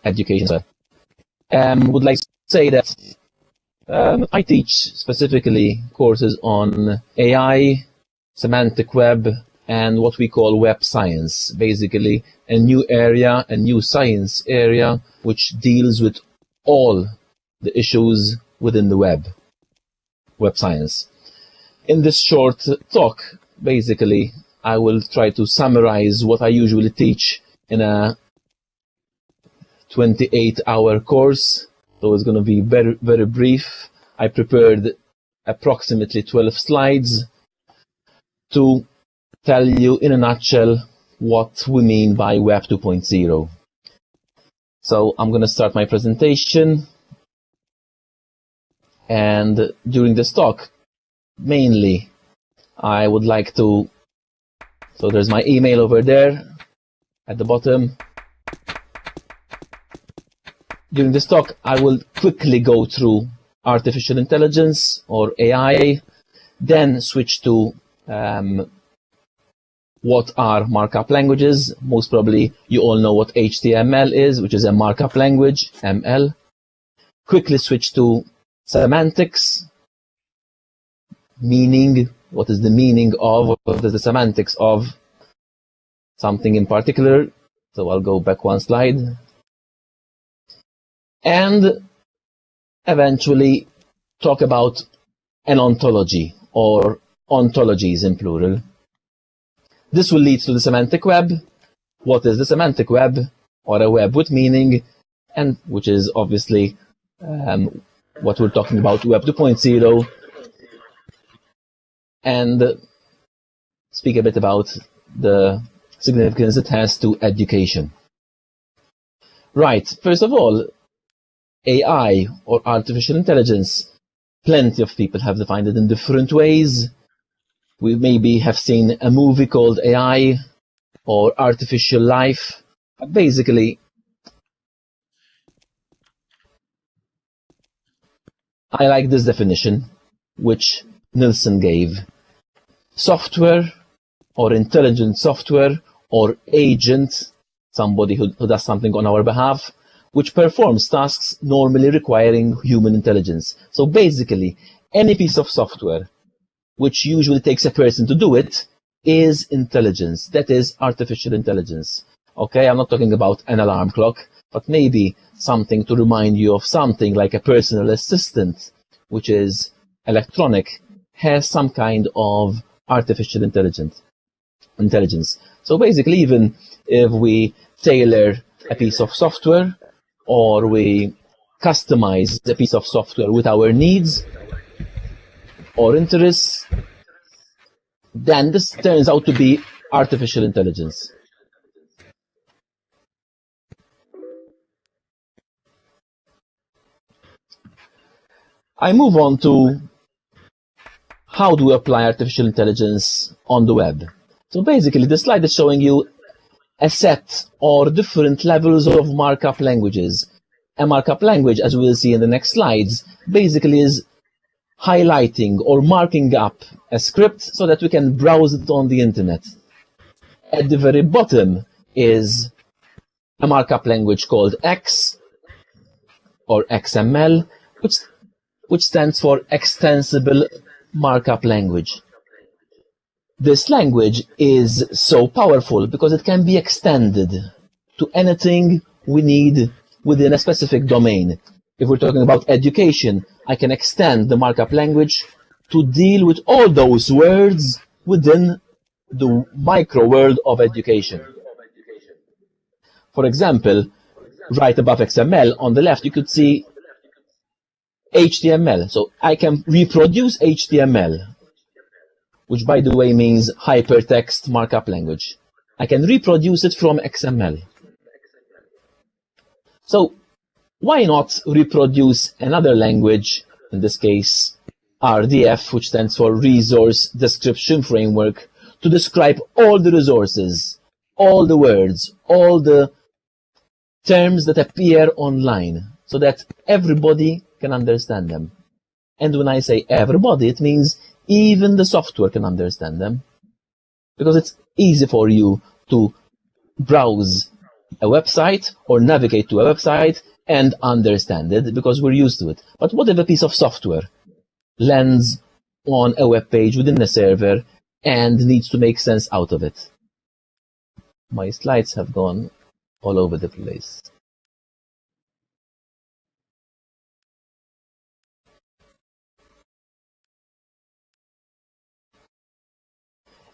education. Would like to say that I teach specifically courses on AI, semantic web, and what we call web science, basically a new area, a new science area, which deals with all the issues within the web science. In this short talk, basically, I will try to summarize what I usually teach in a 28-hour course. So it's going to be very, very brief. I prepared approximately 12 slides to tell you in a nutshell what we mean by Web 2.0. So I'm going to start my presentation. And during this talk, mainly, I would like to, so there's my email over there at the bottom. During this talk, I will quickly go through artificial intelligence or AI, then switch to what are markup languages. Most probably you all know what HTML is, which is a markup language, ML. Quickly switch to semantics, meaning, what is the meaning of, what is the semantics of something in particular. So I'll go back one slide. And eventually talk about an ontology or ontologies in plural. This will lead to the semantic web. What is the semantic web, or a web with meaning, and which is obviously what we're talking about, Web 2.0, and speak a bit about the significance it has to education. Right, first of all, AI, or artificial intelligence, plenty of people have defined it in different ways. We maybe have seen a movie called AI or Artificial Life. Basically, I like this definition, which Nielsen gave. Software, or intelligent software, or agent, somebody who does something on our behalf, which performs tasks normally requiring human intelligence. So basically, any piece of software which usually takes a person to do it is intelligence. That is artificial intelligence. Okay, I'm not talking about an alarm clock, but maybe something to remind you of something like a personal assistant, which is electronic, has some kind of artificial intelligence. So basically, even if we tailor a piece of software, or we customize a piece of software with our needs or interests, then this turns out to be artificial intelligence. I move on to how do we apply artificial intelligence on the web. So basically, the slide is showing you a set or different levels of markup languages. A markup language, as we'll see in the next slides, basically is highlighting or marking up a script so that we can browse it on the internet. At the very bottom is a markup language called X, or XML, which stands for Extensible Markup Language. This language is so powerful because it can be extended to anything we need within a specific domain. If we're talking about education, I can extend the markup language to deal with all those words within the micro world of education. For example, right above XML on the left, you could see HTML. So I can reproduce HTML, which by the way means hypertext markup language. I can reproduce it from XML. So why not reproduce another language, in this case RDF, which stands for Resource Description Framework, to describe all the resources, all the words, all the terms that appear online, so that everybody can understand them. And when I say everybody, it means even the software can understand them, because it's easy for you to browse a website or navigate to a website and understand it because we're used to it. But what if a piece of software lands on a web page within a server and needs to make sense out of it? My slides have gone all over the place.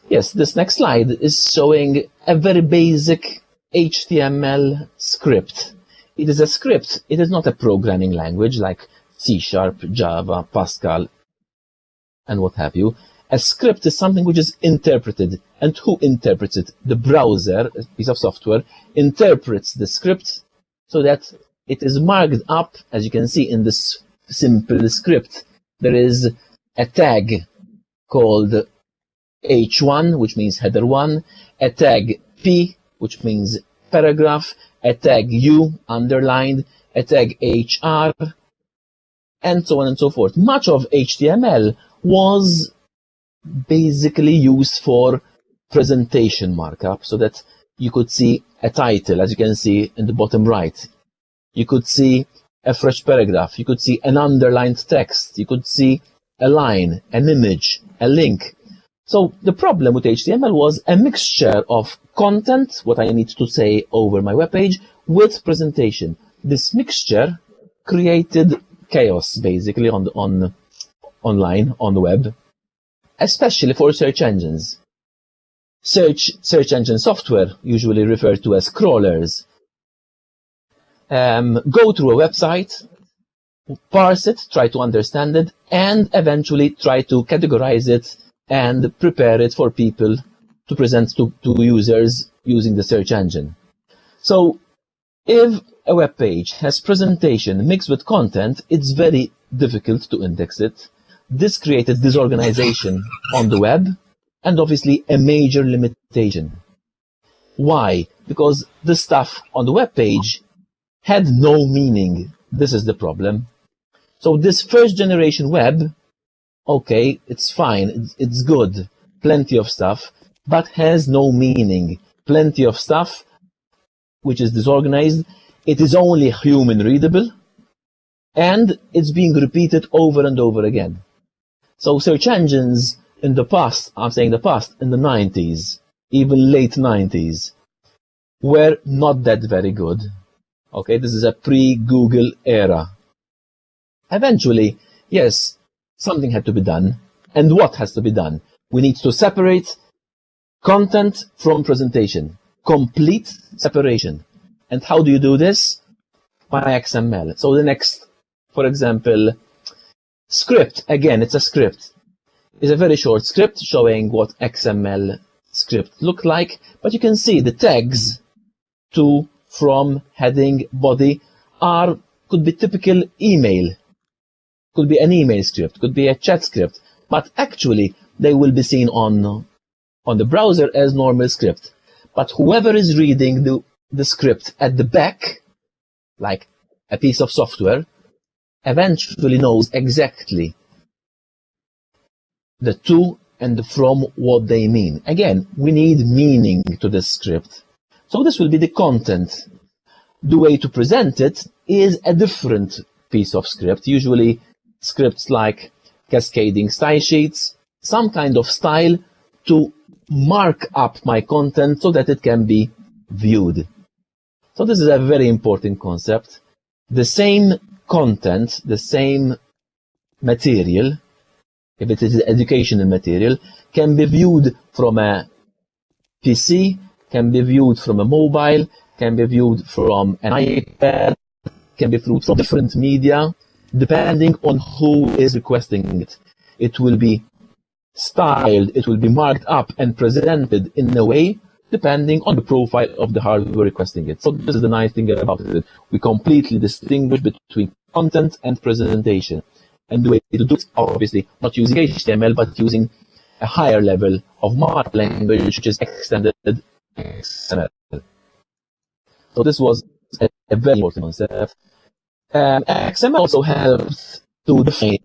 Yes, this next slide is showing a very basic HTML script. It is a script. It is not a programming language like C#, Java, Pascal, and what have you. A script is something which is interpreted. And who interprets it? The browser, a piece of software, interprets the script so that it is marked up, as you can see in this simple script. There is a tag called H1, which means header 1, a tag P, which means paragraph, a tag U, underlined, a tag HR, and so on and so forth. Much of HTML was basically used for presentation markup so that you could see a title, as you can see in the bottom right. You could see a fresh paragraph. You could see an underlined text. You could see a line, an image, a link. So the problem with HTML was a mixture of content, what I need to say over my web page, with presentation. This mixture created chaos, basically, online, on the web, especially for search engines. Search engine software, usually referred to as crawlers, go through a website, parse it, try to understand it, and eventually try to categorize it and prepare it for people to present to users using the search engine. So if a web page has presentation mixed with content, it's very difficult to index it. This created disorganization on the web and obviously a major limitation. Why? Because the stuff on the web page had no meaning. This is the problem. So this first generation web, okay, it's fine, it's good, plenty of stuff, but has no meaning. Plenty of stuff which is disorganized, it is only human readable, and it's being repeated over and over again. So search engines in the past, I'm saying the past, in the 90s, even late 90s, were not that very good. Okay, this is a pre-Google era. Eventually, yes, something had to be done. And what has to be done? We need to separate content from presentation. Complete separation. And how do you do this? By XML. So the next, for example, script, again, it's a script. It's a very short script showing what XML script look like, but you can see the tags to, from, heading, body could be typical email. Could be an email script, could be a chat script, but actually they will be seen on the browser as normal script. But whoever is reading the script at the back, like a piece of software, eventually knows exactly the to and the from, what they mean. Again, we need meaning to the script. So this will be the content. The way to present it is a different piece of script, usually scripts like cascading style sheets, some kind of style to mark up my content so that it can be viewed. So this is a very important concept. The same content, the same material, if it is educational material, can be viewed from a PC, can be viewed from a mobile, can be viewed from an iPad, can be viewed from different media, depending on who is requesting it. It will be styled, it will be marked up and presented in a way depending on the profile of the hardware requesting it. So this is the nice thing about it. We completely distinguish between content and presentation. And the way to do it, obviously, not using HTML, but using a higher level of markup language, which is extended XML. So this was a very important concept. XML also helps to define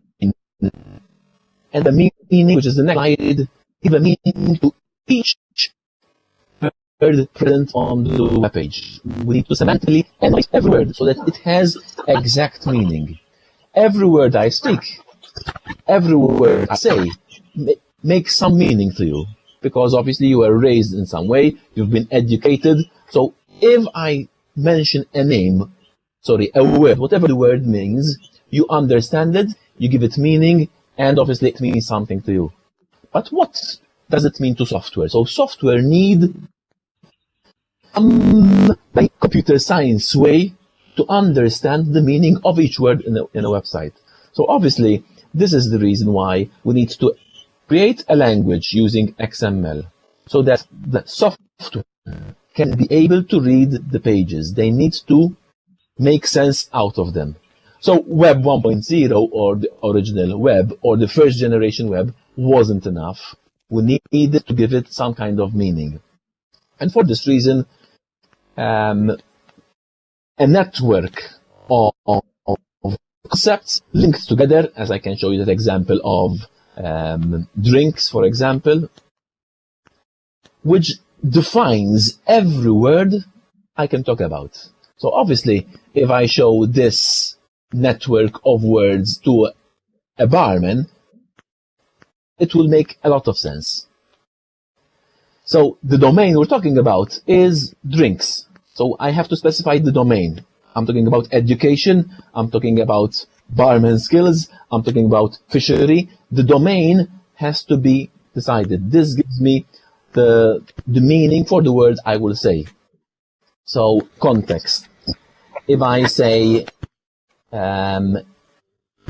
and the meaning, which is the next slide, give a meaning to each present on the web page. We need to semantically analyze every word so that it has exact meaning. Every word I speak, every word I say makes some meaning to you, because obviously you were raised in some way, you've been educated. So if I mention a word, whatever the word means, you understand it, you give it meaning, and obviously it means something to you. But what does it mean to software? So software need a computer science way to understand the meaning of each word in a website. So obviously, this is the reason why we need to create a language using XML so that the software can be able to read the pages. They need to make sense out of them. So Web 1.0 or the original web or the first generation web wasn't enough. We needed to give it some kind of meaning. And for this reason, a network of concepts linked together, as I can show you that example of drinks, for example, which defines every word I can talk about. So obviously, if I show this network of words to a barman, it will make a lot of sense. So the domain we're talking about is drinks. So I have to specify the domain. I'm talking about education. I'm talking about barman skills. I'm talking about fishery. The domain has to be decided. This gives me the meaning for the word I will say. So context. If I say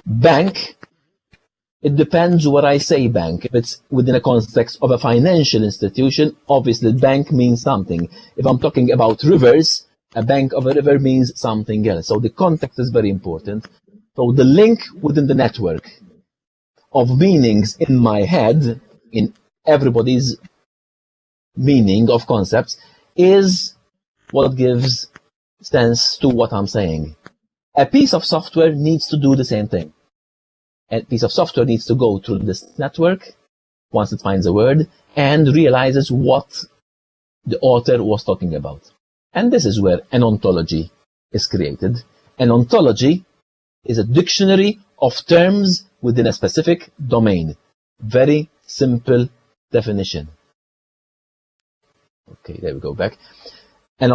bank, it depends what I say bank. If it's within a context of a financial institution, obviously bank means something. If I'm talking about rivers, a bank of a river means something else. So the context is very important. So the link within the network of meanings in my head, in everybody's meaning of concepts, is what gives sense to what I'm saying. A piece of software needs to do the same thing. A piece of software needs to go through this network once it finds a word and realizes what the author was talking about. And this is where an ontology is created. An ontology is a dictionary of terms within a specific domain. Very simple definition. Okay, there we go back. An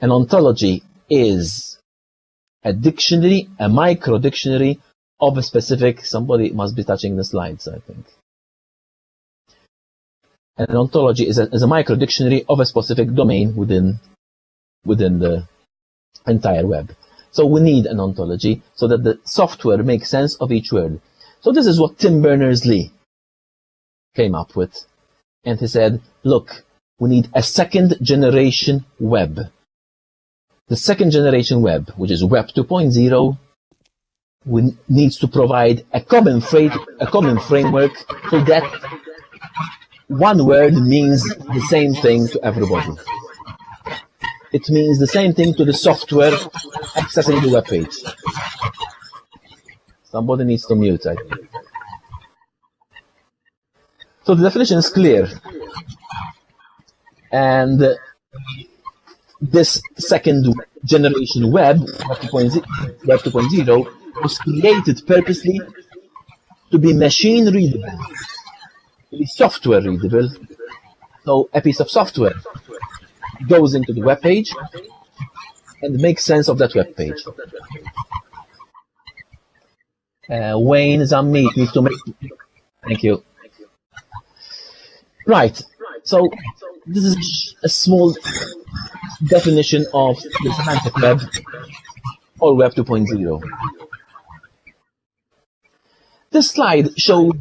ontology is a dictionary, a micro-dictionary of a specific, somebody must be touching the slides, I think. An ontology is a micro-dictionary of a specific domain within the entire web. So we need an ontology so that the software makes sense of each word. So this is what Tim Berners-Lee came up with. And he said, look, we need a second generation web. The second generation web, which is Web 2.0, needs to provide a common framework so that one word means the same thing to everybody. It means the same thing to the software accessing the web page. Somebody needs to mute, I think. So the definition is clear. And this second generation web, Web 2.0, was created purposely to be machine readable, to be software readable. So a piece of software goes into the web page and makes sense of that web page. Wayne Zammeet needs to make. Thank you. Right. So this is a small definition of the semantic web or Web 2.0. This slide shows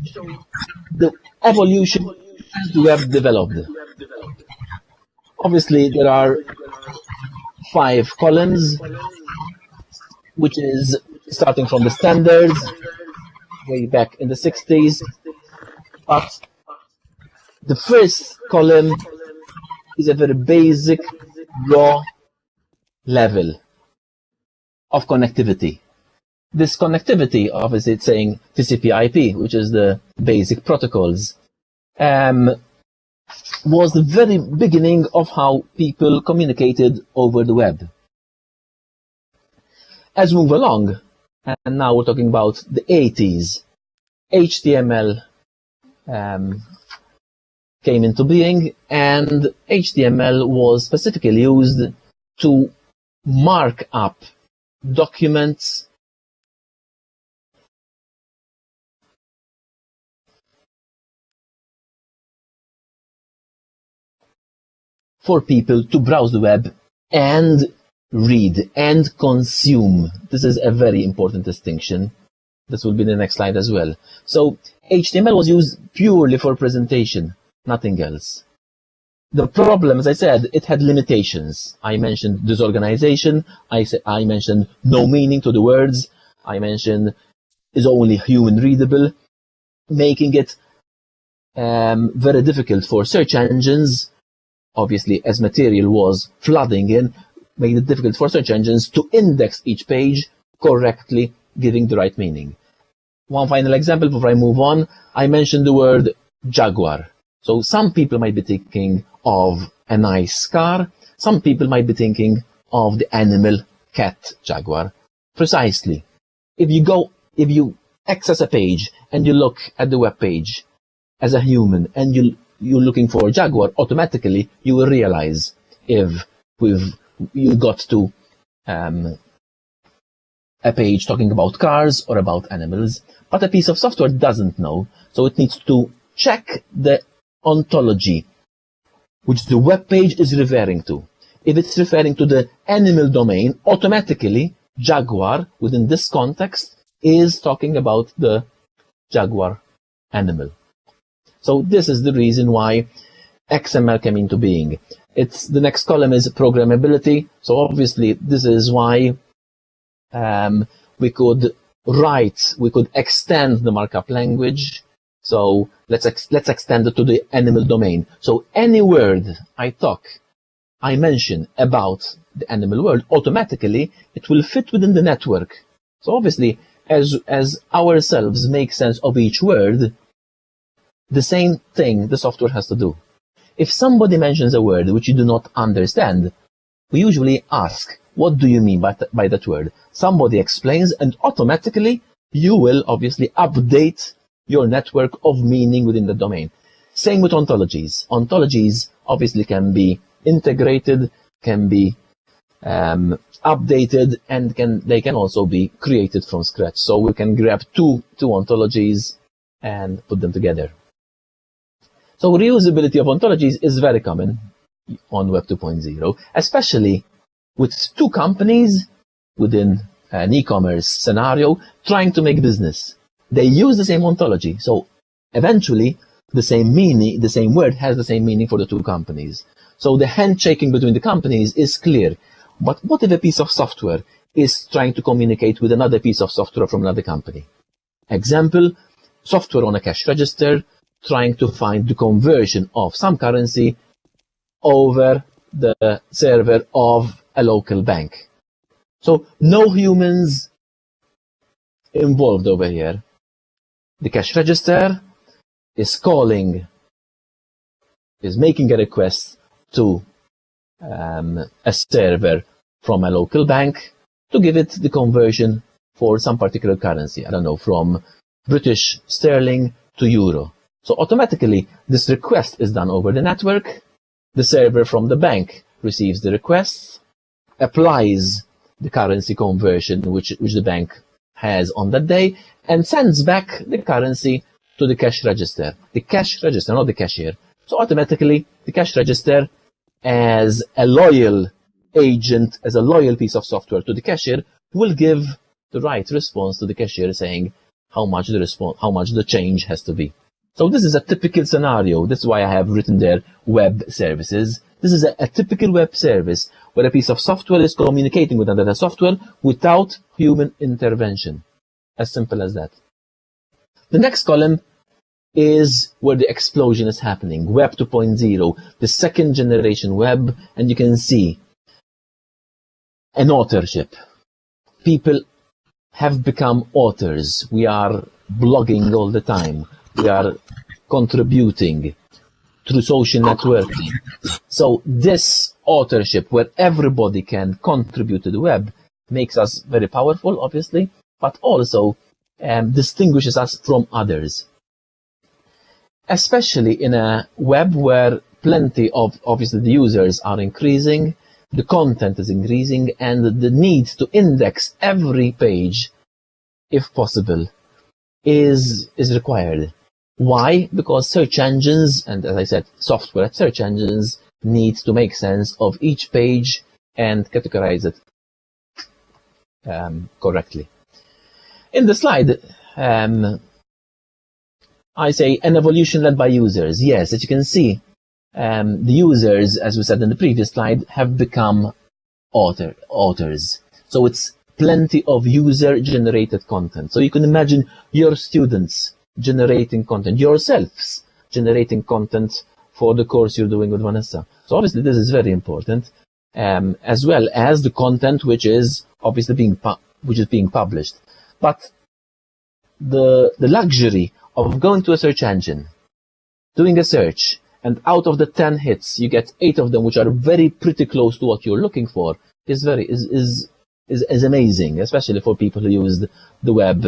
the evolution as the web developed. Obviously, there are 5 columns, which is starting from the standards, way back in the 60s. But the first column is a very basic, raw level of connectivity. This connectivity, obviously, it's saying TCP/IP, which is the basic protocols. was the very beginning of how people communicated over the web. As we move along, and now we're talking about the 80s, HTML came into being, and HTML was specifically used to mark up documents for people to browse the web and read and consume. This is a very important distinction. This will be the next slide as well. So HTML was used purely for presentation, nothing else. The problem, as I said, it had limitations. I mentioned disorganization. I mentioned no meaning to the words. I mentioned is only human readable, making it very difficult for search engines. Obviously, as material was flooding in, made it difficult for search engines to index each page correctly, giving the right meaning. One final example before I move on. I mentioned the word jaguar. So some people might be thinking of a nice car. Some people might be thinking of the animal cat jaguar. Precisely. If you access a page and you look at the web page as a human and you're looking for a jaguar, automatically you will realize if you got to a page talking about cars or about animals, but a piece of software doesn't know, so it needs to check the ontology which the web page is referring to. If it's referring to the animal domain, automatically jaguar within this context is talking about the jaguar animal. So this is the reason why XML came into being. The next column is programmability. So obviously this is why we could extend the markup language. So let's extend it to the animal domain. So any word I mention about the animal world, automatically it will fit within the network. So obviously, as ourselves make sense of each word, the same thing the software has to do. If somebody mentions a word which you do not understand, we usually ask, what do you mean by that word? Somebody explains, and automatically you will obviously update your network of meaning within the domain. Same with ontologies. Ontologies obviously can be integrated, can be updated, and they can also be created from scratch. So we can grab two ontologies and put them together. So reusability of ontologies is very common on Web 2.0, especially with two companies within an e-commerce scenario trying to make business. They use the same ontology, so eventually the same word has the same meaning for the two companies. So the handshaking between the companies is clear. But what if a piece of software is trying to communicate with another piece of software from another company? Example, software on a cash register trying to find the conversion of some currency over the server of a local bank. So no humans involved over here. The cash register is making a request to a server from a local bank to give it the conversion for some particular currency. I don't know, from British sterling to euro. So automatically this request is done over the network. The server from the bank receives the request, applies the currency conversion which the bank has on that day, and sends back the currency to the cash register. The cash register, not the cashier. So automatically the cash register, as a loyal agent, as a loyal piece of software to the cashier, will give the right response to the cashier saying how much the change has to be. So this is a typical scenario. This is why I have written there web services. This is a typical web service where a piece of software is communicating with another software without human intervention. As simple as that. The next column is where the explosion is happening. Web 2.0, the second generation web, and you can see an authorship. People have become authors. We are blogging all the time. We are contributing through social networking. So this authorship, where everybody can contribute to the web, makes us very powerful, obviously, but also distinguishes us from others. Especially in a web where plenty of, obviously, the users are increasing, the content is increasing, and the need to index every page, if possible, is required. Why? Because search engines, and as I said, software search engines, need to make sense of each page and categorize it correctly. In the slide, I say an evolution led by users. Yes, as you can see, the users, as we said in the previous slide, have become authors. So it's plenty of user-generated content. So you can imagine your students generating content, yourselves generating content for the course you're doing with Vanessa. So obviously this is very important, as well as the content which is obviously being published. But the luxury of going to a search engine, doing a search, and out of the 10 hits, you get 8 of them which are very pretty close to what you're looking for, is amazing, especially for people who used the web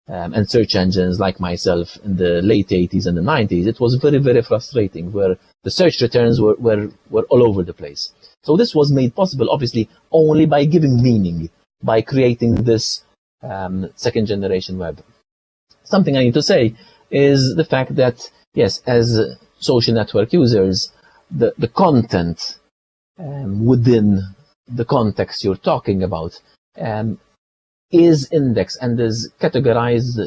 and search engines like myself in the late 80s and the 90s. It was very, very frustrating, where the search returns were all over the place. So this was made possible, obviously, only by giving meaning, by creating this second generation web. Something I need to say is the fact that, yes, as social network users, the content within the context you're talking about is indexed and is categorized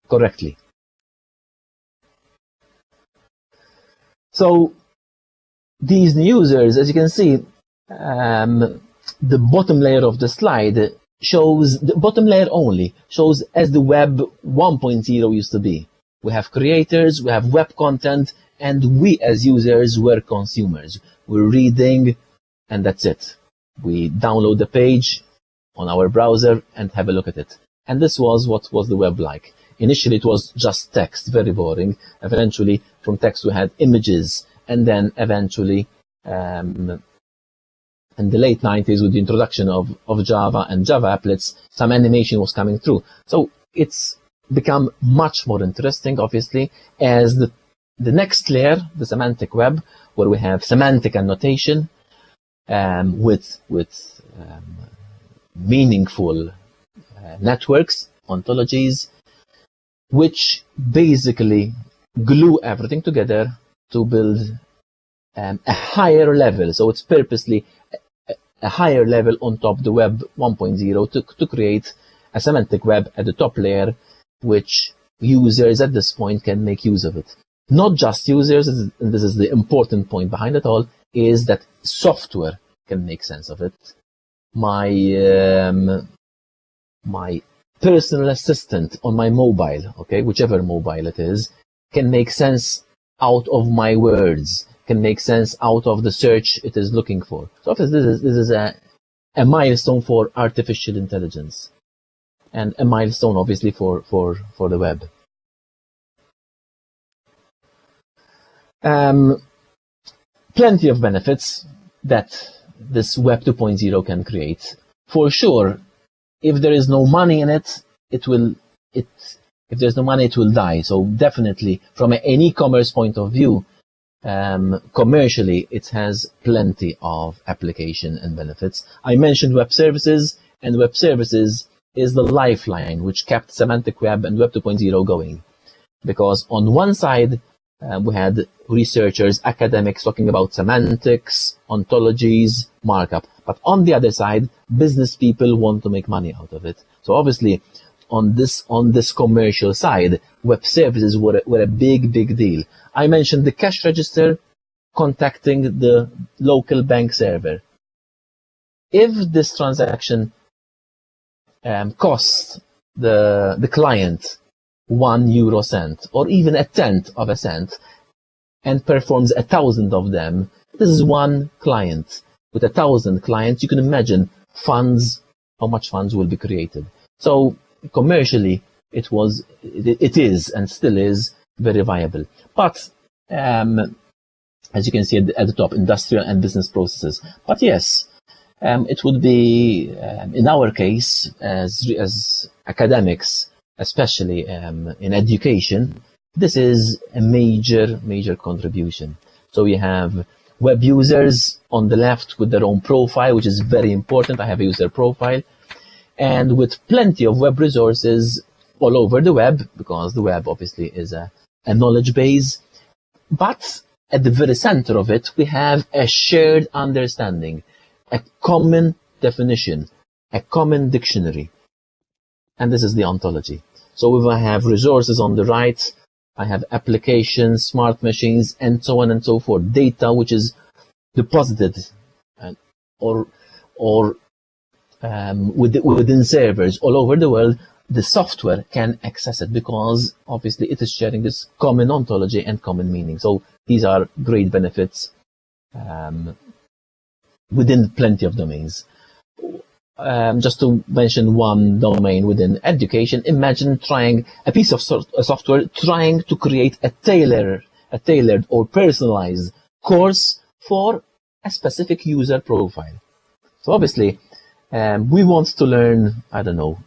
correctly. So these new users, as you can see, the bottom layer of the slide shows, the bottom layer only shows as the web 1.0 used to be. We have creators, we have web content, and we as users were consumers. We're reading, and that's it. We download the page on our browser and have a look at it. And this was what was the web like. Initially it was just text, very boring. Eventually from text we had images, and then eventually in the late 90s, with the introduction of Java and Java applets, some animation was coming through. So it's become much more interesting, obviously, as the next layer, the semantic web, where we have semantic annotation with meaningful networks, ontologies, which basically glue everything together to build a higher level. So it's purposely a higher level on top of the web 1.0 to create a semantic web at the top layer, which users at this point can make use of it. Not just users, and this is the important point behind it all, is that software can make sense of it. My personal assistant on my mobile, okay, whichever mobile it is, can make sense out of my words, can make sense out of the search it is looking for. So obviously this is a milestone for artificial intelligence, and a milestone obviously for the web. Plenty of benefits that this Web 2.0 can create. For sure, if there is no money in it, if there's no money, it will die. So definitely, from an e-commerce point of view, commercially, it has plenty of application and benefits. I mentioned web services, and web services is the lifeline which kept Semantic Web and Web 2.0 going. Because on one side, we had researchers, academics talking about semantics, ontologies, markup. But on the other side, business people want to make money out of it. So obviously, on this commercial side, web services were a big deal. I mentioned the cash register contacting the local bank server. If this transaction costs the client 1 euro cent, or even a tenth of a cent, and performs 1,000 of them, this is one client. With 1,000 clients, you can imagine how much funds will be created. So commercially, it is and still is very viable. But as you can see at the top, industrial and business processes. But yes, it would be, in our case, as academics, especially in education, this is a major contribution. So we have web users on the left with their own profile, which is very important. I have a user profile, and with plenty of web resources all over the web, because the web obviously is a knowledge base. But at the very center of it, we have a shared understanding, a common definition, a common dictionary. And this is the ontology. So if I have resources on the right, I have applications, smart machines, and so on and so forth. Data which is deposited within servers all over the world. The software can access it because obviously it is sharing this common ontology and common meaning. So these are great benefits within plenty of domains. Just to mention one domain within education, imagine trying a piece of software trying to create a tailored or personalized course for a specific user profile. So obviously, we want to learn, I don't know,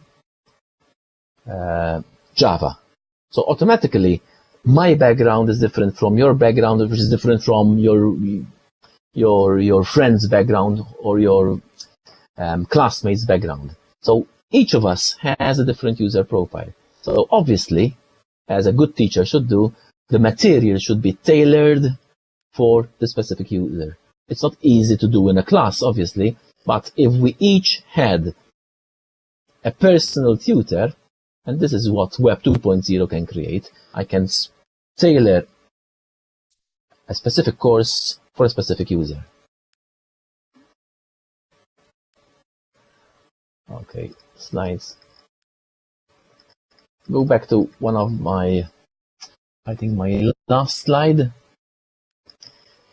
Java. So automatically, my background is different from your background, which is different from your friend's background or your classmates' background. So each of us has a different user profile. So obviously, as a good teacher should do, the material should be tailored for the specific user. It's not easy to do in a class, obviously, but if we each had a personal tutor, and this is what Web 2.0 can create, I can tailor a specific course for a specific user. Okay, slides. Go back to one of my, I think my last slide.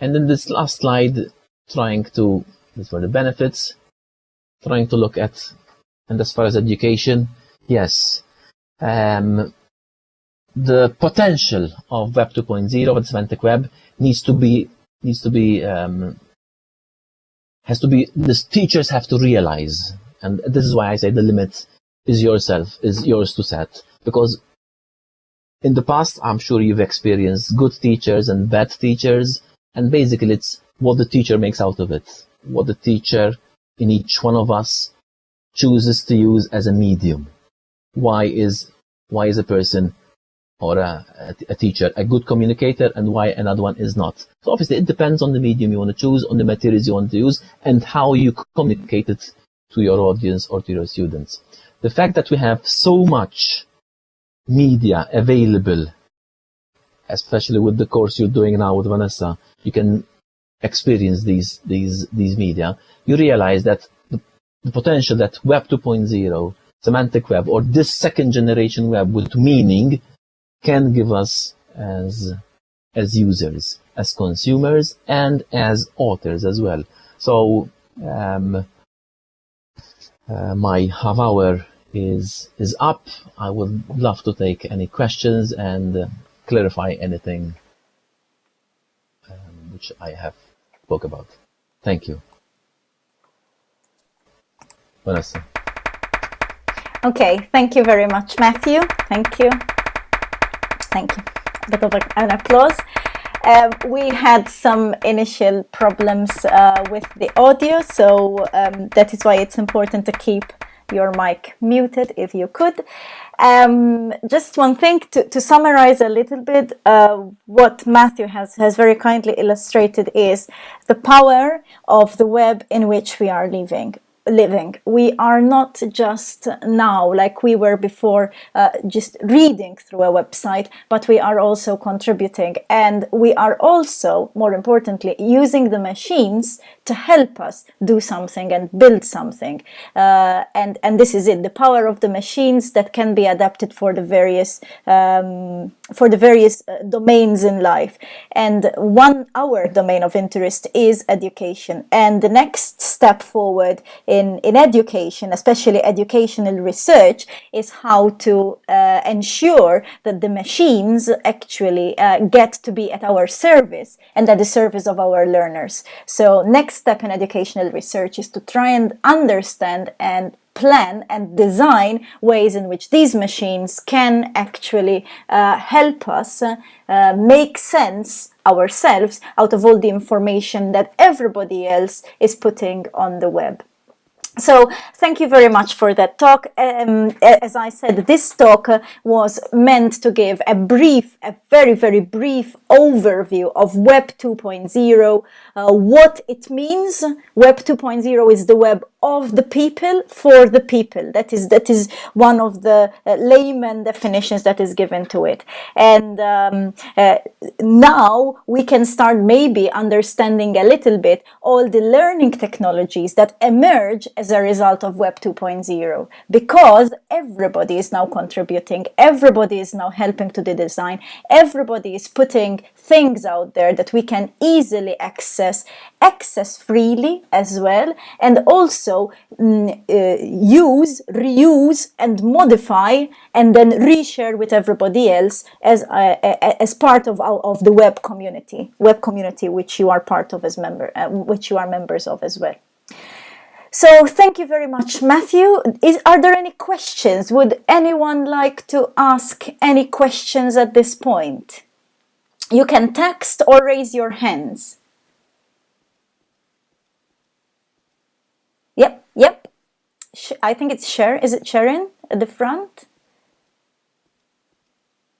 And in this last slide, these were the benefits, trying to look at, and as far as education, yes, the potential of Web 2.0 and Semantic Web the teachers have to realize, and this is why I say the limit is yours to set, because in the past, I'm sure you've experienced good teachers and bad teachers, and basically it's what the teacher makes out of it, what the teacher in each one of us chooses to use as a medium. Why is a person or a teacher a good communicator and why another one is not? So obviously it depends on the medium you want to choose, on the materials you want to use, and how you communicate it to your audience or to your students. The fact that we have so much media available, especially with the course you're doing now with Vanessa, you can experience these media. You realize that the potential that Web 2.0, Semantic Web, or this second generation web with meaning can give us as users, as consumers, and as authors as well. So my half hour is up. I would love to take any questions and clarify anything which I have spoke about. Thank you. Vanessa. Okay, thank you very much, Matthew. Thank you. Thank you. A bit of an applause. We had some initial problems with the audio, so that is why it's important to keep your mic muted if you could. Just one thing to summarize a little bit, what Matthew has very kindly illustrated is the power of the web in which we are living. We are not just now, like we were before, just reading through a website, but we are also contributing, and we are also, more importantly, using the machines to help us do something and build something. And this is it, the power of the machines that can be adapted for the various domains in life. And our domain of interest is education, and the next step forward in education, especially educational research, is how to ensure that the machines actually get to be at our service and at the service of our learners. So next step in educational research is to try and understand and plan and design ways in which these machines can actually help us make sense ourselves out of all the information that everybody else is putting on the web. So thank you very much for that talk. As I said, this talk was meant to give a very, very brief overview of Web 2.0, what it means. Web 2.0 is the web of the people for the people. That is one of the layman definitions that is given to it. And now we can start maybe understanding a little bit all the learning technologies that emerge as a result of Web 2.0, because everybody is now contributing, everybody is now helping to the design, everybody is putting things out there that we can easily access freely as well, and also use, reuse, and modify, and then reshare with everybody else as part of the web community, which you are part of as which you are members of as well. So thank you very much, Matthew. Are there any questions? Would anyone like to ask any questions at this point? You can text or raise your hands. Yep. I think it's Sharon. Is it Sharon at the front?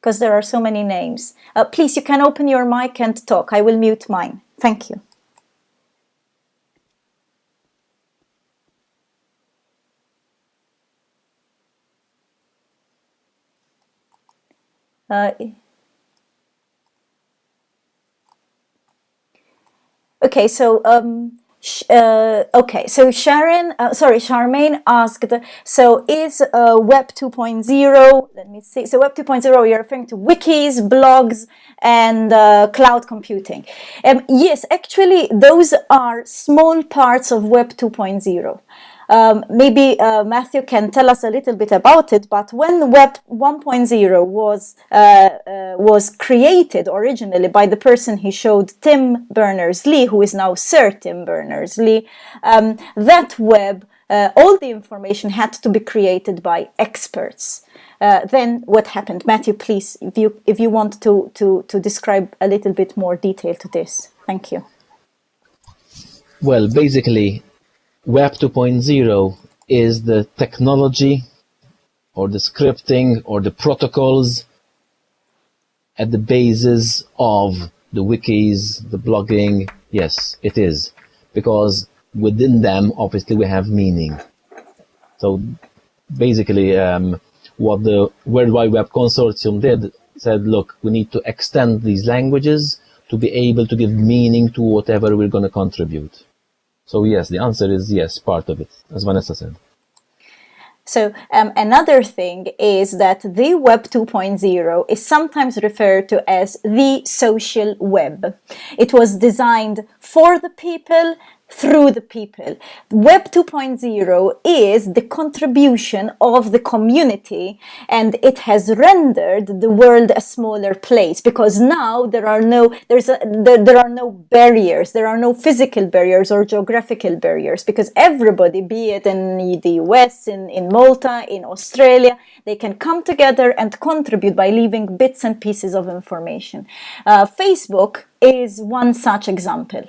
Because there are so many names. Please, you can open your mic and talk. I will mute mine. Thank you. Okay, so Charmaine asked, so is Web 2.0, let me see, so Web 2.0, you're referring to wikis, blogs, and cloud computing. Yes, actually, those are small parts of Web 2.0. Maybe Matthew can tell us a little bit about it, but when Web 1.0 was created originally by the person he showed, Tim Berners-Lee, who is now Sir Tim Berners-Lee, that web, all the information had to be created by experts. Then what happened? Matthew, please, if you want to describe a little bit more detail to this. Thank you. Well, basically, Web 2.0 is the technology or the scripting or the protocols at the basis of the wikis, the blogging. Yes, it is. Because within them, obviously, we have meaning. So basically, what the World Wide Web Consortium did, said, look, we need to extend these languages to be able to give meaning to whatever we're going to contribute. So yes, the answer is yes, part of it, as Vanessa said. So another thing is that the Web 2.0 is sometimes referred to as the social web. It was designed for the people, through the people. Web 2.0 is the contribution of the community, and it has rendered the world a smaller place, because now there are no barriers, there are no physical barriers or geographical barriers, because everybody, be it in the US, in Malta, in Australia, they can come together and contribute by leaving bits and pieces of information. Facebook is one such example.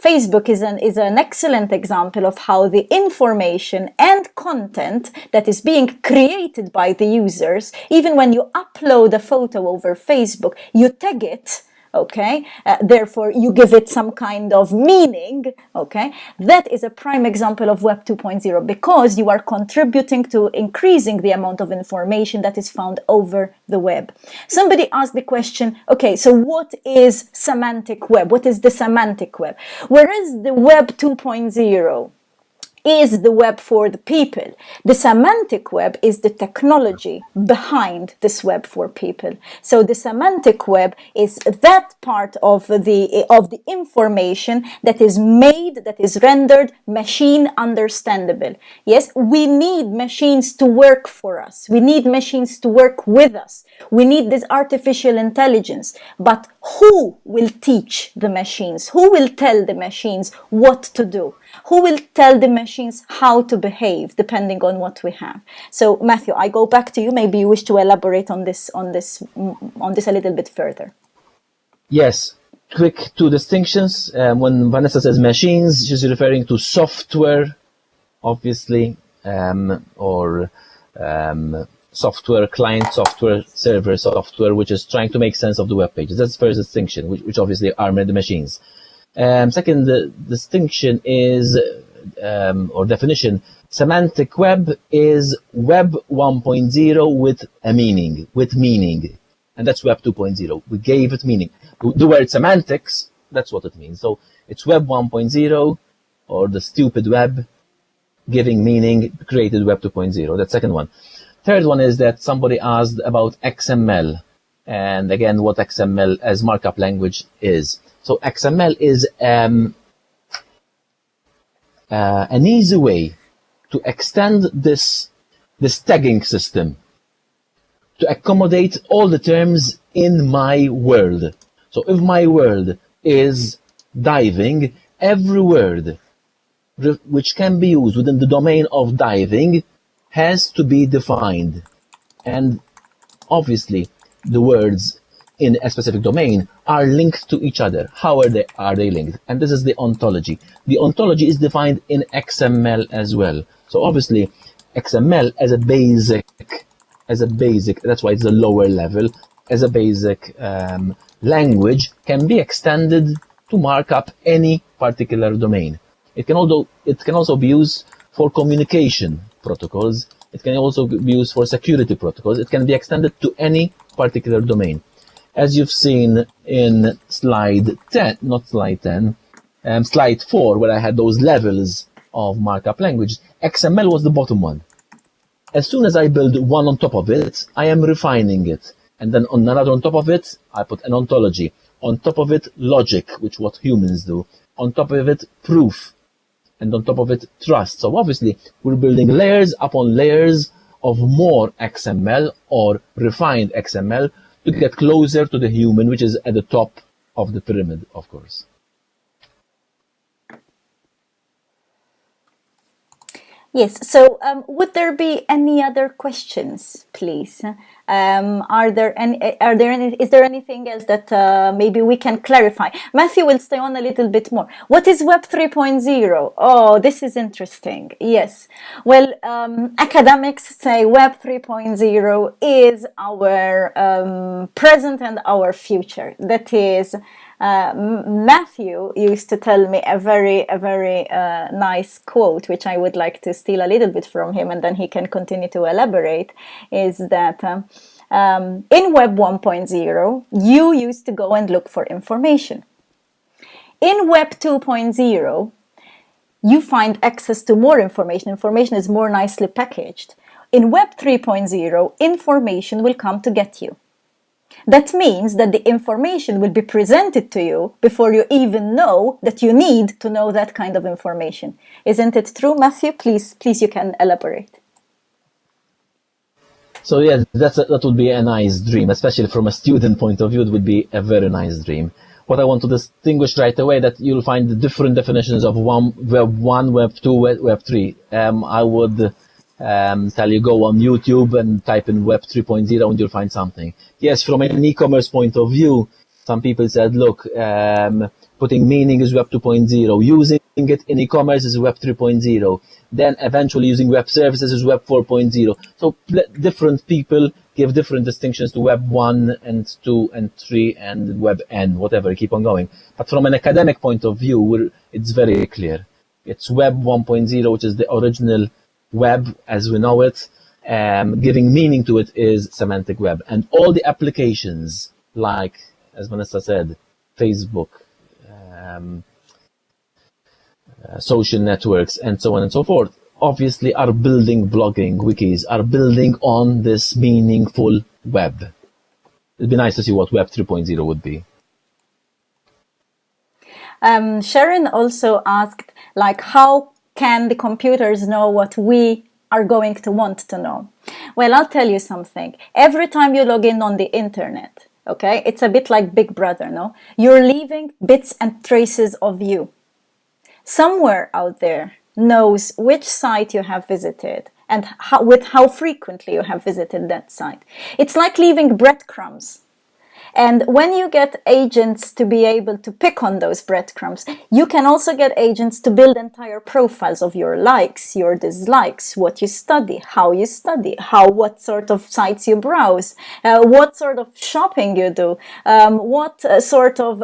Facebook is an excellent example of how the information and content that is being created by the users, even when you upload a photo over Facebook, you tag it, okay? Therefore, you give it some kind of meaning, okay? That is a prime example of Web 2.0, because you are contributing to increasing the amount of information that is found over the web. Somebody asked the question, okay, so what is semantic web? What is the semantic web? Whereas the Web 2.0 is the web for the people. The semantic web is the technology behind this web for people. So the semantic web is that part of the information that is made, that is rendered machine understandable. Yes, we need machines to work for us. We need machines to work with us. We need this artificial intelligence. But who will teach the machines? Who will tell the machines what to do? Who will tell the machines how to behave depending on what we have? So Matthew, I go back to you. Maybe you wish to elaborate on this a little bit further. Yes, quick two distinctions. When Vanessa says machines, she's referring to software, obviously, or software, client software, server software, which is trying to make sense of the web pages. That's the first distinction, which obviously are the machines. Second distinction is, or definition, semantic web is web 1.0 with a meaning, and that's web 2.0. We gave it meaning. The word semantics, that's what it means. So it's web 1.0, or the stupid web, giving meaning, created web 2.0. That's second one. Third one is that somebody asked about XML, and again, what XML as markup language is. So XML is an easy way to extend this tagging system to accommodate all the terms in my world. So if my world is diving, every word which can be used within the domain of diving has to be defined. And obviously, the words in a specific domain are linked to each other. How are they linked? And this is the ontology. The ontology is defined in XML as well. So obviously, XML as a basic, that's why it's the lower level, as a basic language can be extended to mark up any particular domain. It can also be used for communication protocols. It can also be used for security protocols. It can be extended to any particular domain. As you've seen in slide 10, not slide 10, slide 4, where I had those levels of markup language, XML was the bottom one. As soon as I build one on top of it, I am refining it. And then on another on top of it, I put an ontology. On top of it, logic, which what humans do. On top of it, proof. And on top of it, trust. So obviously, we're building layers upon layers of more XML or refined XML to get closer to the human, which is at the top of the pyramid, of course. Yes. So, would there be any other questions, please? Is there anything else that maybe we can clarify? Matthew will stay on a little bit more. What is Web 3.0? Oh, this is interesting. Yes. Well, academics say Web 3.0 is our present and our future. That is, Matthew used to tell me a very nice quote, which I would like to steal a little bit from him, and then he can continue to elaborate, is that in Web 1.0, you used to go and look for information. In Web 2.0, you find access to more information. Information is more nicely packaged. In Web 3.0, information will come to get you. That means that the information will be presented to you before you even know that you need to know that kind of information. Isn't it true, Matthew? Please, you can elaborate. So yeah, that would be a nice dream, especially from a student point of view. It would be a very nice dream. What I want to distinguish right away, that you'll find the different definitions of Web 1, Web 2, Web 3. I would tell you, go on YouTube and type in Web 3.0 and you'll find something. Yes, from an e-commerce point of view, some people said, look, putting meaning is Web 2.0, using it in e-commerce is Web 3.0, then eventually using web services is Web 4.0. So different people give different distinctions to Web 1 and 2 and 3 and Web N, whatever, keep on going. But from an academic point of view, it's very clear. It's Web 1.0, which is the original web as we know it. Giving meaning to it is semantic web. And all the applications, like, as Vanessa said, Facebook, social networks, and so on and so forth, obviously are building blogging wikis, are building on this meaningful web. It'd be nice to see what Web 3.0 would be. Sharon also asked, like, how can the computers know what we are going to want to know? Well, I'll tell you something. Every time you log in on the internet, okay, it's a bit like Big Brother, no? You're leaving bits and traces of you. Somewhere out there knows which site you have visited and how frequently you have visited that site. It's like leaving breadcrumbs. And when you get agents to be able to pick on those breadcrumbs, you can also get agents to build entire profiles of your likes, your dislikes, what you study, what sort of sites you browse, what sort of shopping you do, what sort of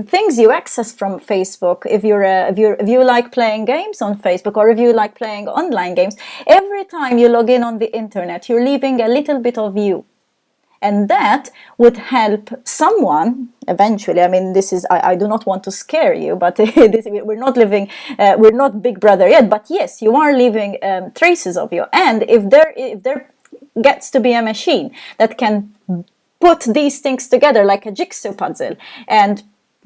things you access from Facebook. If you like playing games on Facebook, or if you like playing online games, every time you log in on the internet, you're leaving a little bit of you. And that would help someone eventually. I mean, I do not want to scare you, but we're not Big Brother yet. But yes, you are leaving traces of you. And if there gets to be a machine that can put these things together like a jigsaw puzzle and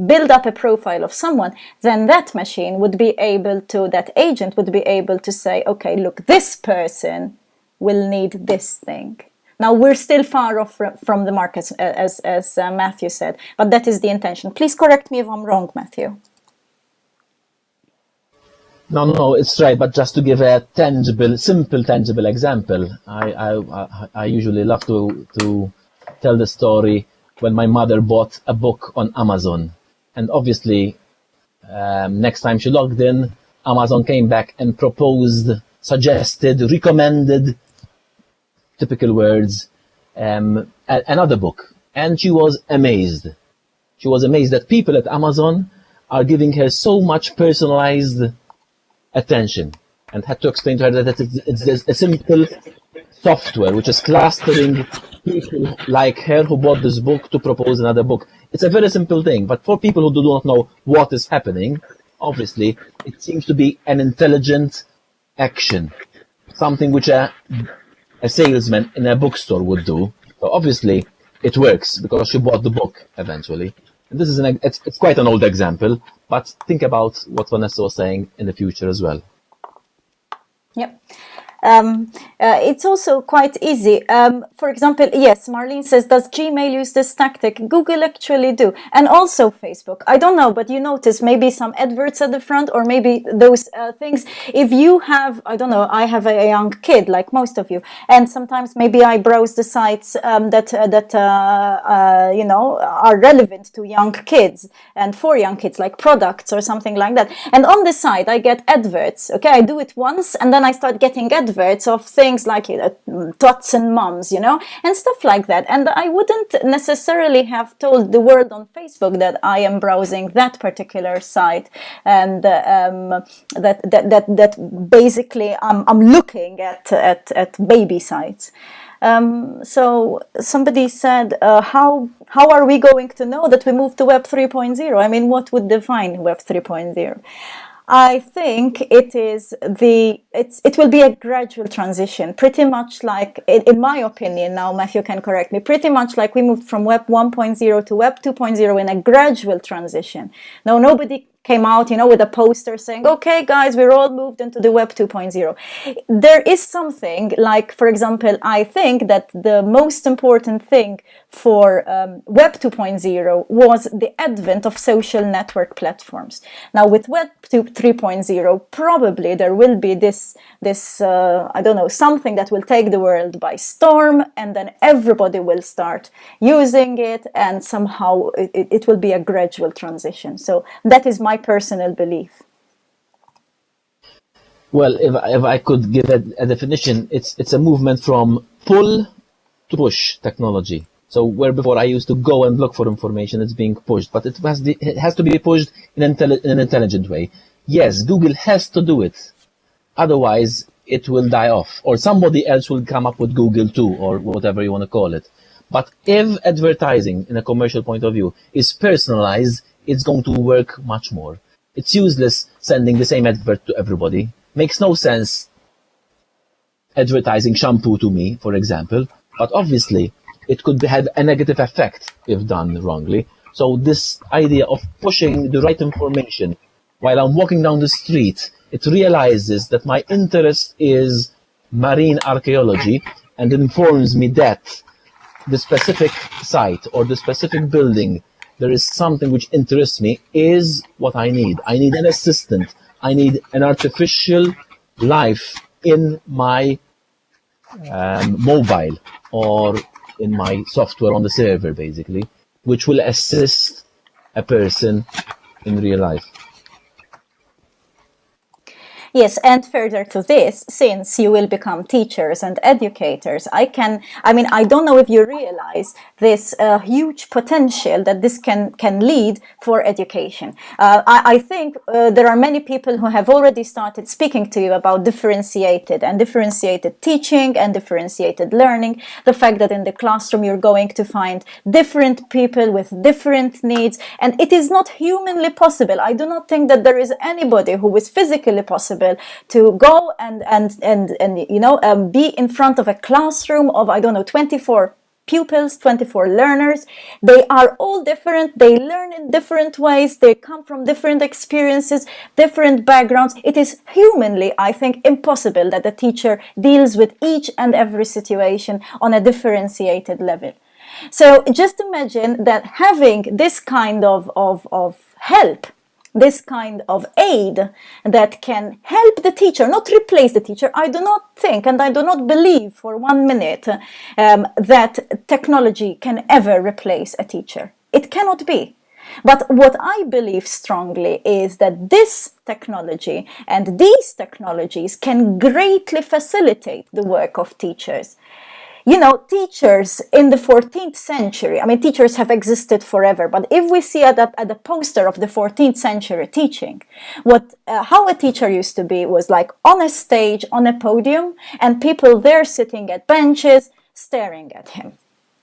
build up a profile of someone, then that machine would be able to, that agent would be able to say, okay, look, this person will need this thing. Now, we're still far off from the mark, as Matthew said, but that is the intention. Please correct me if I'm wrong, Matthew. No, it's right. But just to give a simple, tangible example, I usually love to tell the story when my mother bought a book on Amazon. And obviously, next time she logged in, Amazon came back and proposed, suggested, recommended, typical words, another book. And she was amazed. She was amazed that people at Amazon are giving her so much personalized attention, and had to explain to her that it's a simple software which is clustering people like her who bought this book to propose another book. It's a very simple thing, but for people who do not know what is happening, obviously it seems to be an intelligent action, something which a salesman in a bookstore would do. So obviously it works because she bought the book eventually. And this is it's quite an old example, but think about what Vanessa was saying in the future as well. Yep. It's also quite easy. For example, yes, Marlene says, does Gmail use this tactic? Google actually do. And also Facebook. I don't know, but you notice maybe some adverts at the front, or maybe those things. If you have, I don't know, I have a young kid like most of you, and sometimes maybe I browse the sites that are relevant to young kids and for young kids, like products or something like that. And on the side, I get adverts. Okay, I do it once, and then I start getting adverts of things like tots and mums, and stuff like that. And I wouldn't necessarily have told the world on Facebook that I am browsing that particular site, and that basically I'm looking at baby sites. So somebody said, how are we going to know that we moved to Web 3.0? I mean, what would define Web 3.0? I think it will be a gradual transition, pretty much like, in my opinion, now Matthew can correct me, pretty much like we moved from Web 1.0 to Web 2.0 in a gradual transition. Now, nobody came out, with a poster saying, okay, guys, we're all moved into the Web 2.0. There is something like, for example, I think that the most important thing for Web 2.0 was the advent of social network platforms. Now, with Web 3.0, probably there will be this I don't know, something that will take the world by storm, and then everybody will start using it, and somehow it will be a gradual transition. So that is my personal belief. Well, if I could give a definition, it's a movement from pull to push technology. So where before I used to go and look for information, it's being pushed, but it has to be pushed in an intelligent way. Yes, Google has to do it. Otherwise, it will die off, or somebody else will come up with Google too, or whatever you want to call it. But if advertising, in a commercial point of view, is personalized, it's going to work much more. It's useless sending the same advert to everybody. Makes no sense advertising shampoo to me, for example, but obviously it could have a negative effect if done wrongly. So this idea of pushing the right information while I'm walking down the street, it realizes that my interest is marine archaeology and informs me that the specific site or the specific building, there is something which interests me, is what I need. I need an assistant. I need an artificial life in my mobile or in my software on the server, basically, which will assist a person in real life. Yes, and further to this, since you will become teachers and educators, I don't know if you realize this huge potential that this can lead for education. I think there are many people who have already started speaking to you about differentiated teaching and differentiated learning. The fact that in the classroom you're going to find different people with different needs, and it is not humanly possible. I do not think that there is anybody who is physically possible to go and be in front of a classroom of 24 pupils, 24 learners. They are all different. They learn in different ways. They come from different experiences, different backgrounds. It is humanly, I think, impossible that a teacher deals with each and every situation on a differentiated level. So just imagine that having this kind of help, this kind of aid that can help the teacher, not replace the teacher. I do not think and I do not believe for 1 minute that technology can ever replace a teacher. It cannot be. But what I believe strongly is that this technology and these technologies can greatly facilitate the work of teachers. You know, teachers in the 14th century, teachers have existed forever, but if we see at the poster of the 14th century teaching, how a teacher used to be was like on a stage, on a podium, and people there sitting at benches, staring at him.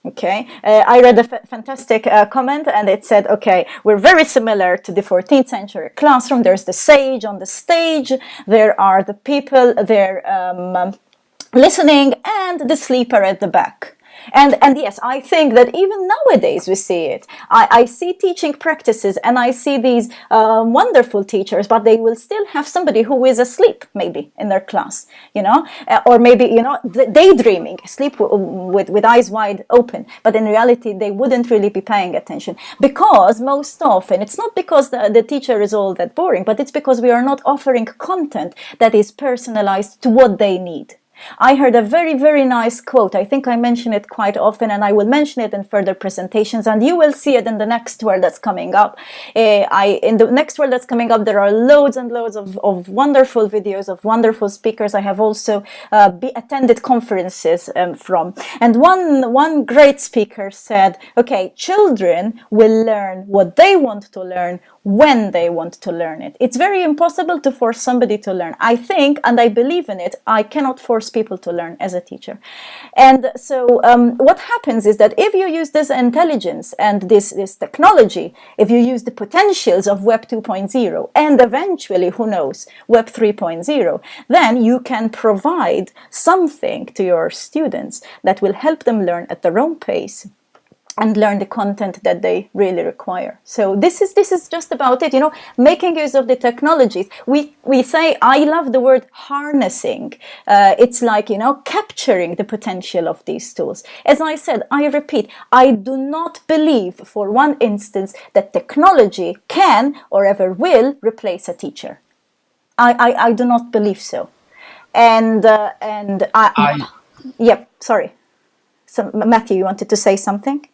Okay, I read a fantastic comment, and it said, okay, we're very similar to the 14th century classroom. There's the sage on the stage, there are the people there listening, and the sleeper at the back. And yes, I think that even nowadays we see it. I see teaching practices and I see these wonderful teachers, but they will still have somebody who is asleep maybe in their class, or maybe, daydreaming, asleep with eyes wide open. But in reality, they wouldn't really be paying attention, because most often it's not because the teacher is all that boring, but it's because we are not offering content that is personalized to what they need. I heard a very, very nice quote. I think I mention it quite often, and I will mention it in further presentations, and you will see it in the next world that's coming up. In the next world that's coming up, there are loads and loads of wonderful videos of wonderful speakers. I have also attended conferences from. And one great speaker said, okay, children will learn what they want to learn when they want to learn it. It's very impossible to force somebody to learn. I think, and I believe in it, I cannot force people to learn as a teacher. And so what happens is that if you use this intelligence and this technology, if you use the potentials of Web 2.0 and eventually, who knows, Web 3.0, then you can provide something to your students that will help them learn at their own pace and learn the content that they really require. So this is just about it, making use of the technologies. We say, I love the word harnessing. It's like, capturing the potential of these tools. As I said, I repeat, I do not believe for one instance that technology can or ever will replace a teacher. I do not believe so. Sorry. So Matthew, you wanted to say something?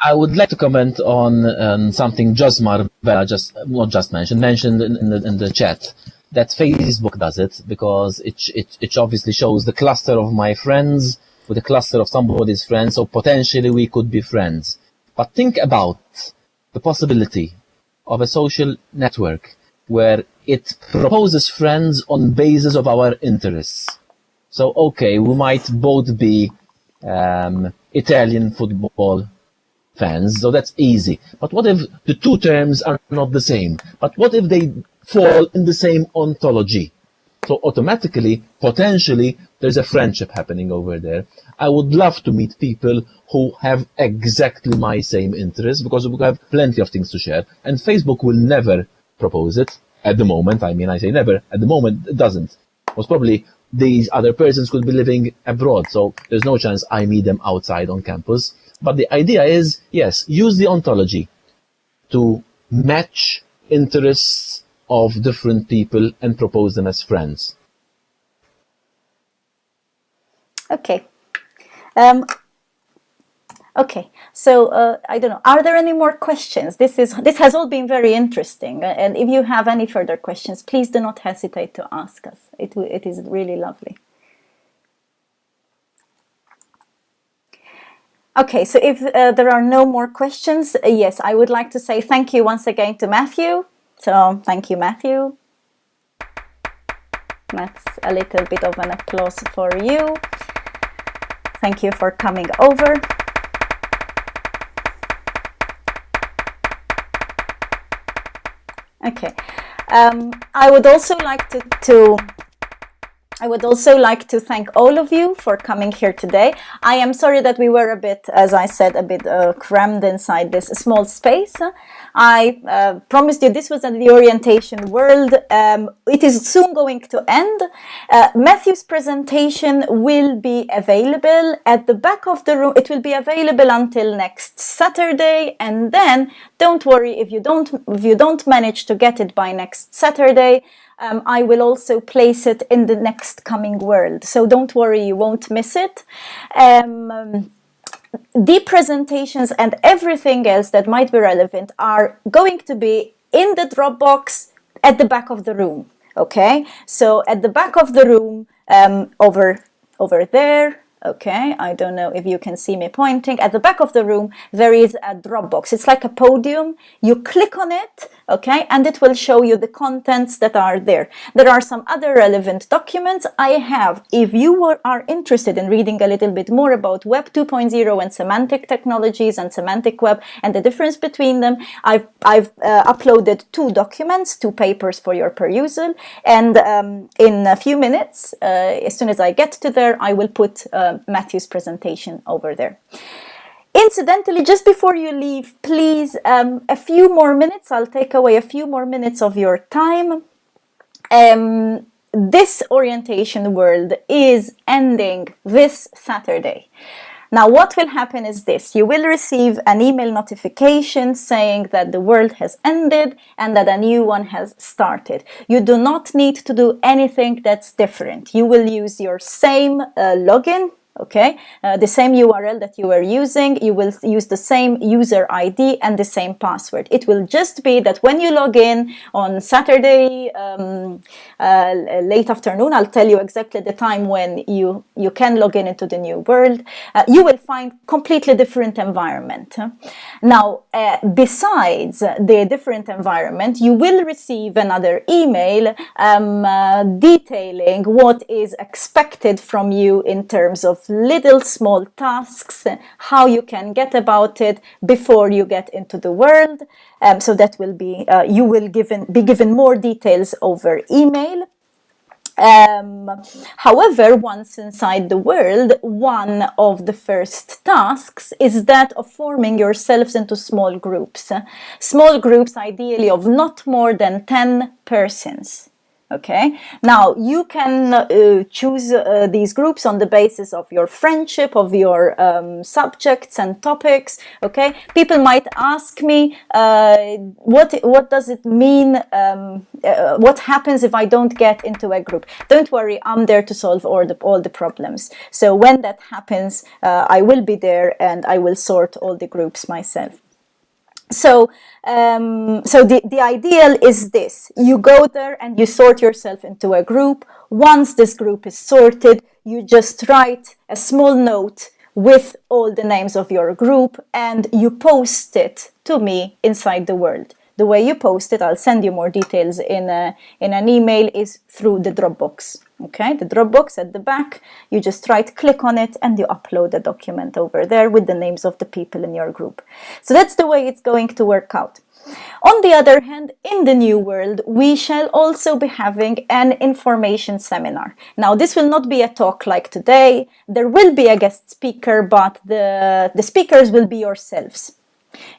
I would like to comment on something Josmar mentioned in the chat, that Facebook does it, because it obviously shows the cluster of my friends with a cluster of somebody's friends, so potentially we could be friends. But think about the possibility of a social network where it proposes friends on basis of our interests. So, okay, we might both be Italian football fans, so that's easy. But what if the two terms are not the same? But what if they fall in the same ontology? So automatically, potentially, there's a friendship happening over there. I would love to meet people who have exactly my same interests, because we have plenty of things to share. And Facebook will never propose it at the moment. I mean, I say never. At the moment, it doesn't. Most probably, these other persons could be living abroad, so there's no chance I meet them outside on campus. But the idea is, yes, use the ontology to match interests of different people and propose them as friends. Okay. Okay, so I don't know. Are there any more questions? This has all been very interesting, and if you have any further questions, please do not hesitate to ask us. It is really lovely. Okay, so if there are no more questions, yes, I would like to say thank you once again to Matthew. So thank you, Matthew. That's a little bit of an applause for you. Thank you for coming over. Okay, I would also like to thank all of you for coming here today. I am sorry that we were a bit, as I said, a bit crammed inside this small space. I promised you this was the orientation world. It is soon going to end. Matthew's presentation will be available at the back of the room. It will be available until next Saturday, and then don't worry if you don't manage to get it by next Saturday. I will also place it in the next coming world, so don't worry, you won't miss it. The presentations and everything else that might be relevant are going to be in the Dropbox at the back of the room. Okay, so at the back of the room, over there. Okay, I don't know if you can see me pointing. At the back of the room, there is a Dropbox. It's like a podium. You click on it, okay, and it will show you the contents that are there. There are some other relevant documents I have. If you are interested in reading a little bit more about Web 2.0 and semantic technologies and semantic web and the difference between them, I've uploaded 2 documents, 2 papers for your perusal. And in a few minutes, as soon as I get to there, I will put Matthew's presentation over there. Incidentally, just before you leave, please, a few more minutes. I'll take away a few more minutes of your time. This orientation world is ending this Saturday. Now, what will happen is this. You will receive an email notification saying that the world has ended and that a new one has started. You do not need to do anything that's different. You will use your same login. Okay, the same URL that you were using, you will use the same user ID and the same password. It will just be that when you log in on Saturday late afternoon, I'll tell you exactly the time when you can log in into the new world, you will find completely different environment. Now, besides the different environment, you will receive another email detailing what is expected from you in terms of little small tasks, how you can get about it before you get into the world. So that will be, you will be given more details over email. However, once inside the world, one of the first tasks is that of forming yourselves into small groups. Small groups ideally of not more than 10 persons. Okay, now you can choose these groups on the basis of your friendship, of your subjects and topics. Okay, people might ask me, what does it mean? What happens if I don't get into a group? Don't worry, I'm there to solve all the problems. So when that happens, I will be there and I will sort all the groups myself. So the ideal is this. You go there and you sort yourself into a group. Once this group is sorted, you just write a small note with all the names of your group and you post it to me inside the world. The way you post it, I'll send you more details in an email, is through the Dropbox. Okay, the Dropbox at the back, you just right click on it and you upload the document over there with the names of the people in your group. So that's the way it's going to work out. On the other hand, in the new world, we shall also be having an information seminar. Now, this will not be a talk like today. There will be a guest speaker, but the speakers will be yourselves.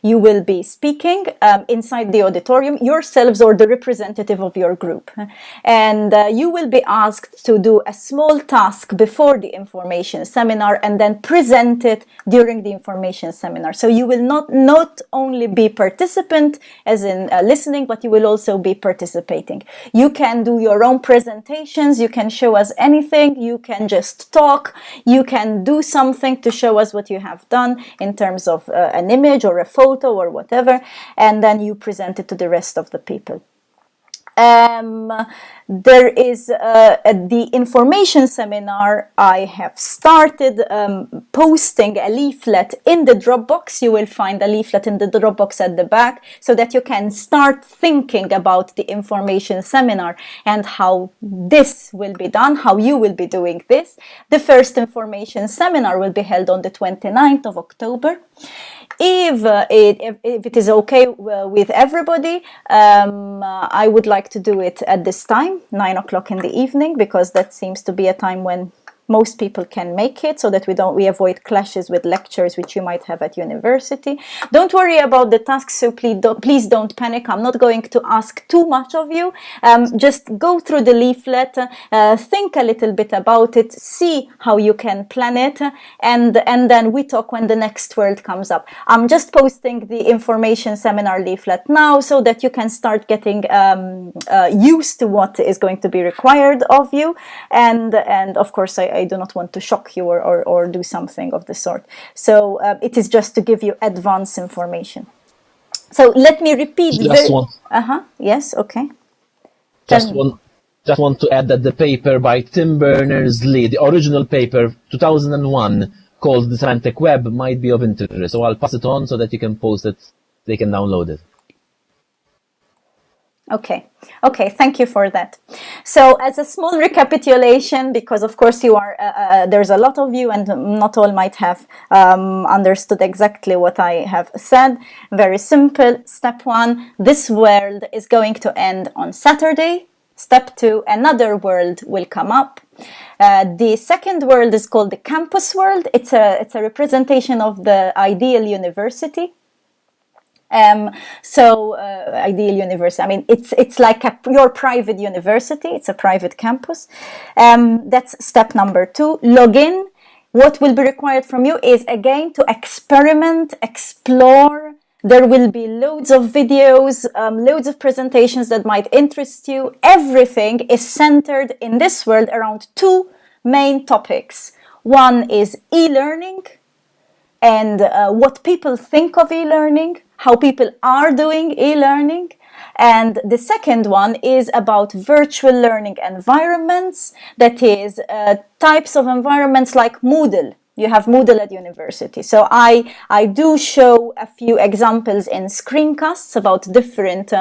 You will be speaking inside the auditorium yourselves or the representative of your group. And you will be asked to do a small task before the information seminar and then present it during the information seminar. So you will not only be participant as in listening, but you will also be participating. You can do your own presentations. You can show us anything. You can just talk. You can do something to show us what you have done in terms of an image or a photo or whatever, and then you present it to the rest of the people. There is the information seminar. I have started posting a leaflet in the Dropbox. You will find a leaflet in the Dropbox at the back so that you can start thinking about the information seminar and how this will be done, how you will be doing this. The first information seminar will be held on the 29th of October. If it is okay with everybody, I would like to do it at this time, 9 o'clock in the evening, because that seems to be a time when most people can make it, so that we avoid clashes with lectures which you might have at university. Don't worry about the tasks, so please don't panic. I'm not going to ask too much of you. Just go through the leaflet, think a little bit about it, see how you can plan it, and then we talk when the next word comes up. I'm just posting the information seminar leaflet now so that you can start getting used to what is going to be required of you, and of course I do not want to shock you or do something of the sort. So it is just to give you advance information. So let me repeat. Yes, okay. Just want to add that the paper by Tim Berners-Lee, the original paper, 2001, called the Semantic Web, might be of interest. So I'll pass it on so that you can post it, they can download it. Okay, thank you for that. So as a small recapitulation, because of course you are, there's a lot of you and not all might have understood exactly what I have said. Very simple. Step 1, this world is going to end on Saturday. Step 2, another world will come up. The second world is called the campus world. It's a representation of the ideal university. Ideal university, I mean, it's like your private university. It's a private campus. That's step number 2. Log in. What will be required from you is, again, to experiment, explore. There will be loads of videos, loads of presentations that might interest you. Everything is centered in this world around 2 main topics. One is e-learning and what people think of e-learning, how people are doing e-learning. And the second one is about virtual learning environments, that is types of environments like Moodle. You have Moodle at university. So I do show a few examples in screencasts about different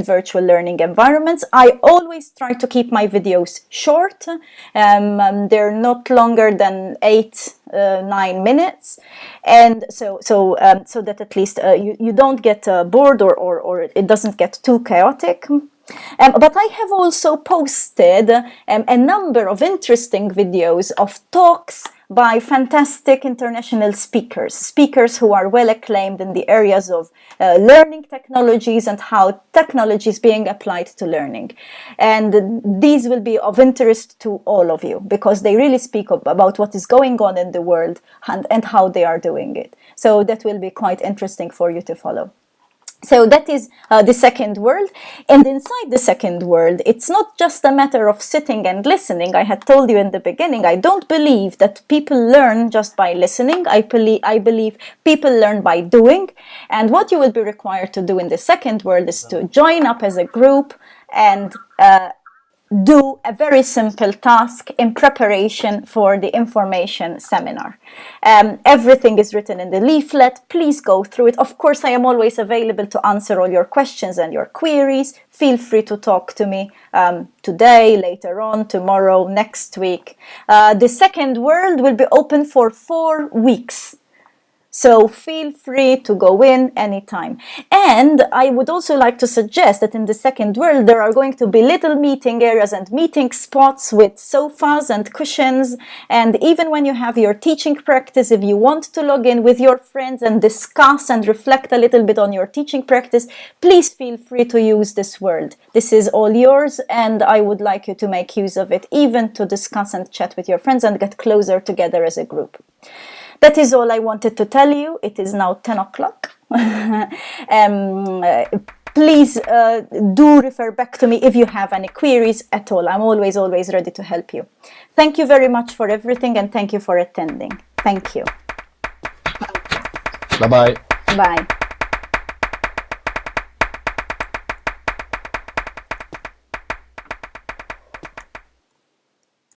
virtual learning environments. I always try to keep my videos short. They're not longer than 8-9 minutes, and so that at least you don't get bored or it doesn't get too chaotic. But I have also posted a number of interesting videos of talks by fantastic international speakers who are well acclaimed in the areas of learning technologies and how technology is being applied to learning. And these will be of interest to all of you because they really speak about what is going on in the world and how they are doing it. So that will be quite interesting for you to follow. So that is the second world. And inside the second world, it's not just a matter of sitting and listening. I had told you in the beginning, I don't believe that people learn just by listening. I believe people learn by doing. And what you will be required to do in the second world is to join up as a group and do a very simple task in preparation for the information seminar. Everything is written in the leaflet. Please go through it. Of course, I am always available to answer all your questions and your queries. Feel free to talk to me today, later on, tomorrow, next week. The second world will be open for 4 weeks. So feel free to go in anytime. And I would also like to suggest that in the second world, there are going to be little meeting areas and meeting spots with sofas and cushions. And even when you have your teaching practice, if you want to log in with your friends and discuss and reflect a little bit on your teaching practice, please feel free to use this world. This is all yours, and I would like you to make use of it, even to discuss and chat with your friends and get closer together as a group. That is all I wanted to tell you. It is now 10 o'clock. Please do refer back to me if you have any queries at all. I'm always ready to help you. Thank you very much for everything, and thank you for attending. Thank you. Bye-bye. Bye.